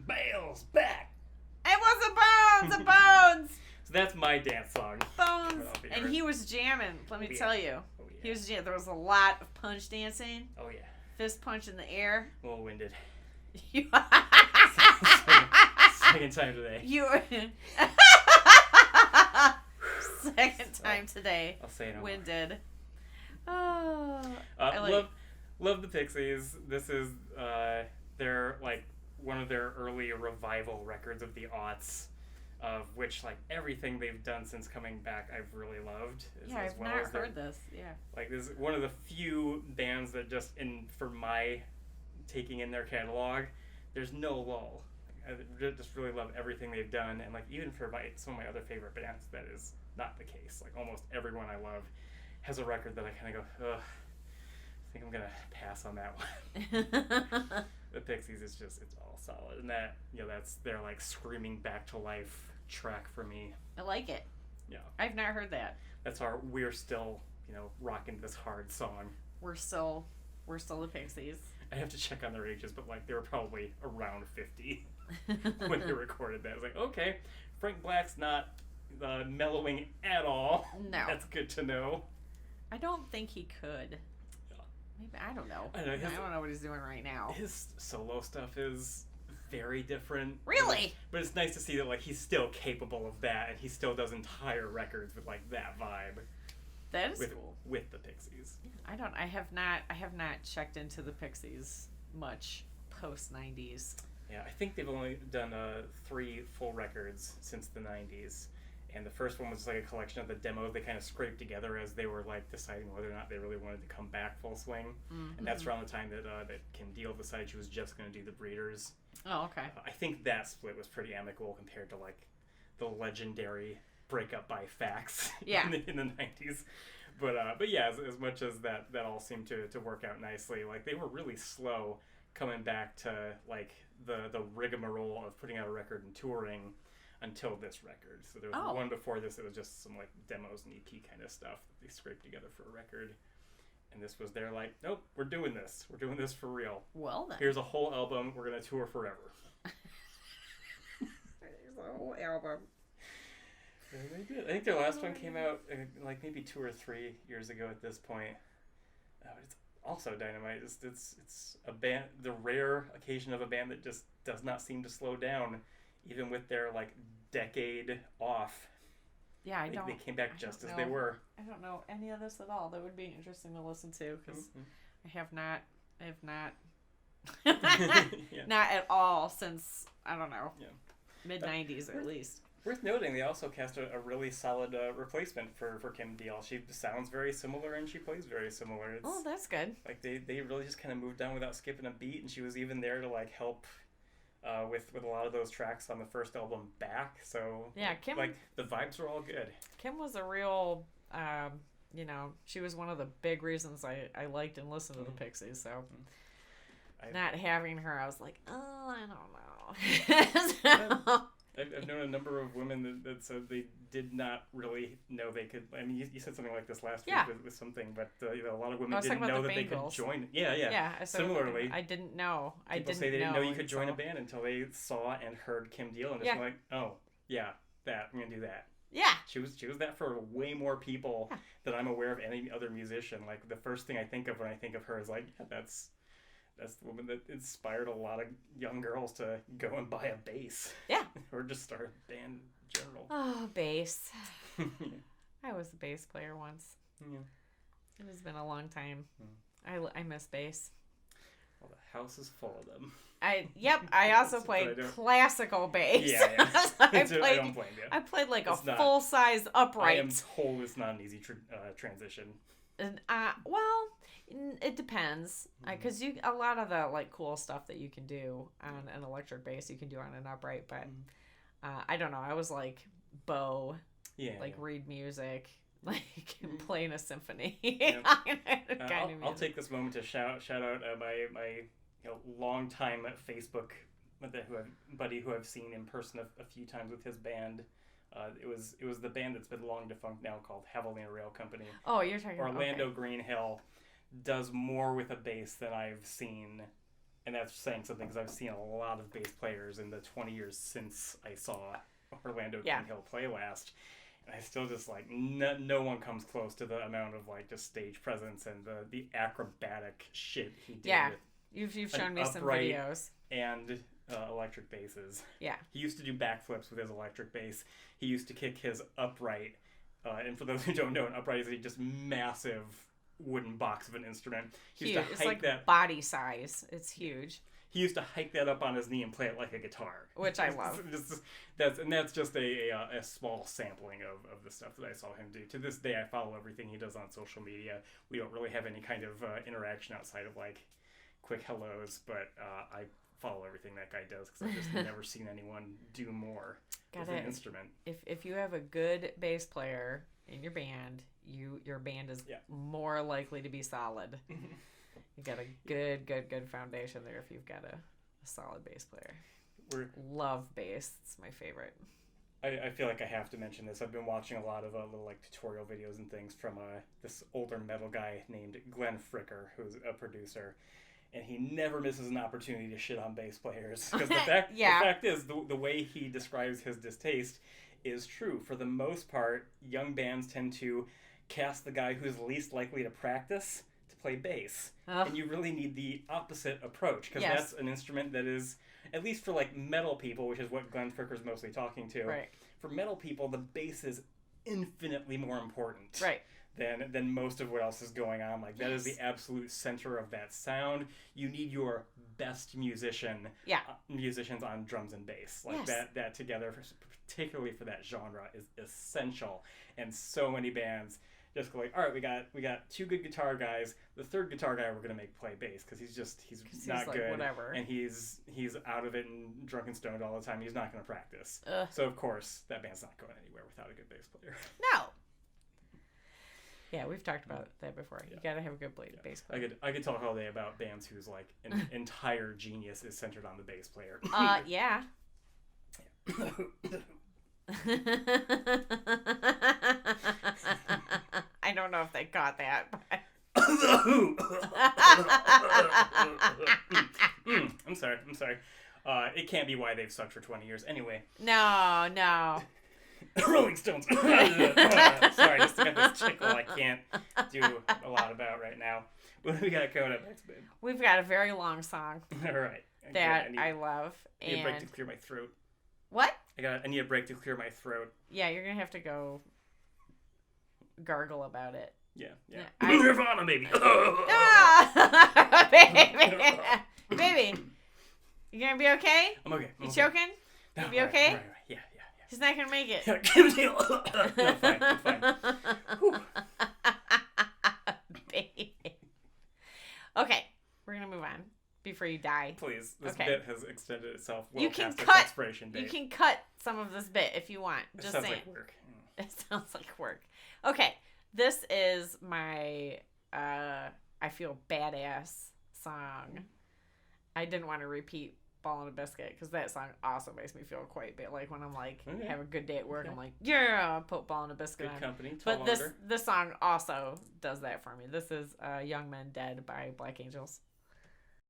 Bale's back. It was a Bones. So that's my dance song. Bones. And he was jamming, let me tell you. Oh, yeah. He was jamming. There was a lot of punch dancing. Oh, yeah. Fist punch in the air. A little winded. You... Second time today. Second time today. I'll say no more. Winded. Oh. Love the Pixies. This is their one of their early revival records of the aughts, of which everything they've done since coming back I've really loved. I've not heard this. Yeah. This is one of the few bands that for my taking in their catalog, there's no lull. I just really love everything they've done, and even for some of my other favorite bands, that is not the case. Almost everyone I love has a record that I kind of go, ugh, I think I'm gonna pass on that one. The Pixies is it's all solid, and that's their screaming back to life track for me. I like it. Yeah, I've not heard that. That's our We're Still rocking this hard song. We're still the Pixies. I have to check on their ages, but they were probably around 50 when they recorded that. I was okay, Frank Black's not mellowing at all. No, that's good to know. I don't think he could. Maybe, I don't know. I don't know what he's doing right now. His solo stuff is very different. Really? But it's nice to see that he's still capable of that, and he still does entire records with that vibe. That is cool. With the Pixies. I have not checked into the Pixies much post 90s. Yeah, I think they've only done 3 full records since the 90s. And the first one was a collection of the demos they kind of scraped together as they were deciding whether or not they really wanted to come back full swing. Mm-hmm. And that's around the time that Kim Deal decided she was just going to do the Breeders. Oh, okay. I think that split was pretty amicable compared to the legendary breakup by Fax in the 90s. But yeah, as much as that all seemed to work out nicely, they were really slow coming back to the rigmarole of putting out a record and touring until this record. So there was one before this that was just some demos and EP kind of stuff that they scraped together for a record. And this was their nope, we're doing this. We're doing this for real. Well then. Here's a whole album. We're going to tour forever. Here's a whole album. And they did. I think their last one came out maybe 2 or 3 years ago at this point. It's also dynamite. It's a band, the rare occasion of a band that just does not seem to slow down, even with their decade off. Yeah, they came back just as they were. I don't know any of this at all. That would be interesting to listen to because I have not not at all since I don't know mid 90s at least. Worth noting, they also cast a really solid replacement for Kim Deal. She sounds very similar and she plays very similar. That's good. They really just kind of moved on without skipping a beat, and she was even there to help with a lot of those tracks on the first album back. So yeah, Kim, the vibes were all good. Kim was a real she was one of the big reasons I liked and listened to the Pixies. So not having her, I was I don't know. I've known a number of women that said they did not really know they could. I mean, you said something like this last week with something, but a lot of women didn't know that they could join. Yeah. Similarly, I didn't know. People say they didn't know you could join a band until they saw and heard Kim Deal and just were oh, yeah, that I'm gonna do that. Yeah. She was that for way more people than I'm aware of any other musician. The first thing I think of when I think of her is that's the woman that inspired a lot of young girls to go and buy a bass. Yeah. Or just start a band in general. Oh, bass. I was a bass player once. Yeah. It has been a long time. I miss bass. Well, the house is full of them. I also played classical bass. Yeah. I don't blame you. I played a full-size upright. I am told it's not an easy transition. Well, it depends because a lot of the cool stuff that you can do on an electric bass you can do on an upright, but I don't know. I was bow, read music, playing a symphony. I'll take this moment to shout out my longtime Facebook buddy who I've seen in person a few times with his band. It was the band that's been long defunct now called Javelina Rail Company. Oh, you're talking Orlando Greenhill does more with a bass than I've seen and that's saying something because I've seen a lot of bass players in the 20 years since I saw Orlando Greenhill play last. And I still just like no one comes close to the amount of like just stage presence and the acrobatic shit he did. Yeah, you've shown me some videos. And electric basses. Yeah. He used to do backflips with his electric bass. He used to kick his upright. And for those who don't know, an upright is a just massive wooden box of an instrument. He used to hike it's like that body size. It's huge. He used to hike that up on his knee and play it like a guitar, which I love. That's just a small sampling of the stuff that I saw him do. To this day, I follow everything he does on social media. We don't really have any kind of interaction outside of like quick hellos, but I follow everything that guy does because I've just never seen anyone do more with an instrument. If you have a good bass player in your band, your band is more likely to be solid. You got a good foundation there if you've got a solid bass player. Love bass. It's my favorite. I feel like I have to mention this. I've been watching a lot of little like tutorial videos and things from this older metal guy named Glen who's a producer. And he never misses an opportunity to shit on bass players. Because the fact is, the way he describes his distaste is true. For the most part, young bands tend to cast the guy who's least likely to practice to play bass. And you really need the opposite approach. Because that's an instrument that is, at least for like metal people, which is what Glen Fricker's mostly talking to. Right. For metal people, the bass is infinitely more important. Right. Than most of what else is going on. Like, that is the absolute center of that sound. You need your best musicians on drums and bass. Like, that together, particularly for that genre, is essential. And so many bands just go like, all right, we got two good guitar guys. The third guitar guy we're going to make play bass because he's not like, good. Whatever. And he's out of it and drunk and stoned all the time. He's not going to practice. So, of course, that band's not going anywhere without a good bass player. No. Yeah, we've talked about that before. You gotta have a good bass player. I could talk all day about bands whose like entire genius is centered on the bass player. Yeah. I don't know if they caught that. But... I'm sorry. It can't be why they've sucked for 20 years. Anyway. No. Rolling Stones. Sorry, just to get this tickle I can't do a lot about right now. What do we got coming up next, babe? We've got a very long song. All right. I love. I need a break to clear my throat. What? I need a break to clear my throat. Yeah, you're gonna have to go gargle about it. Yeah. Nirvana, baby. Baby, you gonna be okay? I'm okay. You choking? You be okay? Right. Yeah. He's not gonna make it. No, fine. Baby. Okay, we're gonna move on before you die. Please, this bit has extended itself well past its expiration date. You can cut some of this bit if you want. Just saying. Like work. It sounds like work. Okay, this is my I Feel Badass song. I didn't want to repeat Ball and a Biscuit because that song also makes me feel quite bit like when I'm like have a good day at work. I'm like, yeah, put Ball and a Biscuit on. Good company. But this song also does that for me. This is Young Men Dead by Black Angels.